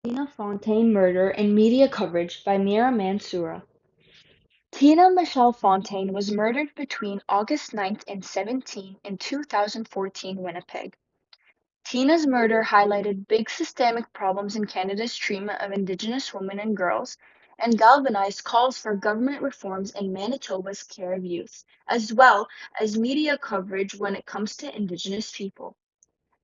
Tina Fontaine murder and media coverage by Mira Mansoura. Tina Michelle Fontaine was murdered between August 9th and 17th in 2014 Winnipeg. Tina's murder highlighted big systemic problems in Canada's treatment of Indigenous women and girls, and galvanized calls for government reforms in Manitoba's care of youth, as well as media coverage when it comes to Indigenous people.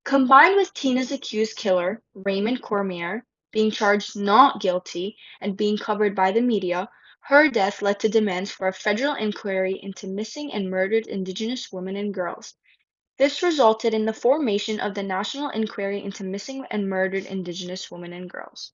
Combined with Tina's accused killer, Raymond Cormier, being charged not guilty and being covered by the media, her death led to demands for a federal inquiry into missing and murdered Indigenous women and girls. This resulted in the formation of the National Inquiry into Missing and Murdered Indigenous Women and Girls.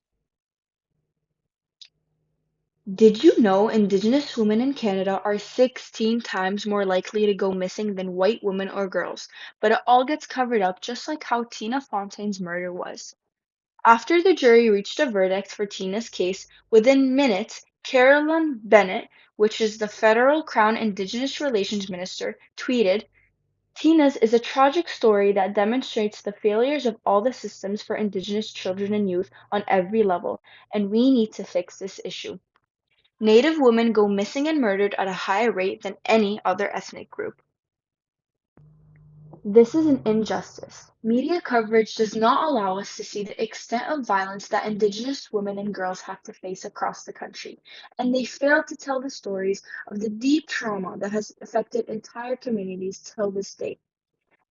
Did you know Indigenous women in Canada are 16 times more likely to go missing than white women or girls? But it all gets covered up just like how Tina Fontaine's murder was. After the jury reached a verdict for Tina's case, within minutes, Carolyn Bennett, which is the federal Crown Indigenous Relations Minister, tweeted, "Tina's is a tragic story that demonstrates the failures of all the systems for Indigenous children and youth on every level, and we need to fix this issue. Native women go missing and murdered at a higher rate than any other ethnic group. This is an injustice. Media coverage does not allow us to see the extent of violence that Indigenous women and girls have to face across the country, and they fail to tell the stories of the deep trauma that has affected entire communities till this day.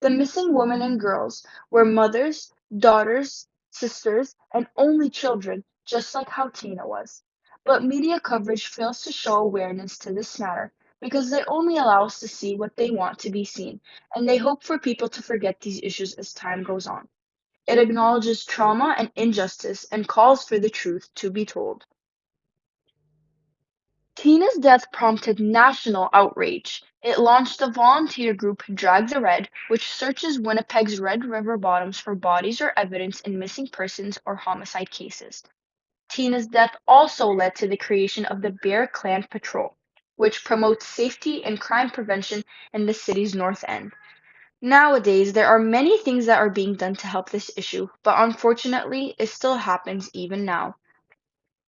The missing women and girls were mothers, daughters, sisters, and only children, just like how Tina was. But media coverage fails to show awareness to this matter because they only allow us to see what they want to be seen, and they hope for people to forget these issues as time goes on. It acknowledges trauma and injustice and calls for the truth to be told. Tina's death prompted national outrage. It launched the volunteer group Drag the Red, which searches Winnipeg's Red River bottoms for bodies or evidence in missing persons or homicide cases. Tina's death also led to the creation of the Bear Clan Patrol, which promotes safety and crime prevention in the city's north end. Nowadays, there are many things that are being done to help this issue, but unfortunately, it still happens even now.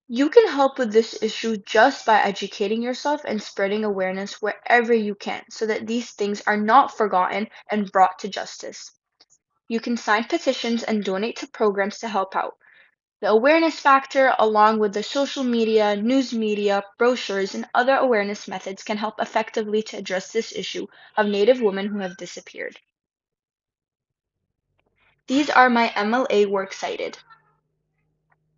You can help with this issue just by educating yourself and spreading awareness wherever you can so that these things are not forgotten and brought to justice. You can sign petitions and donate to programs to help out. The awareness factor, along with the social media, news media, brochures, and other awareness methods, can help effectively to address this issue of Native women who have disappeared. These are my MLA works cited.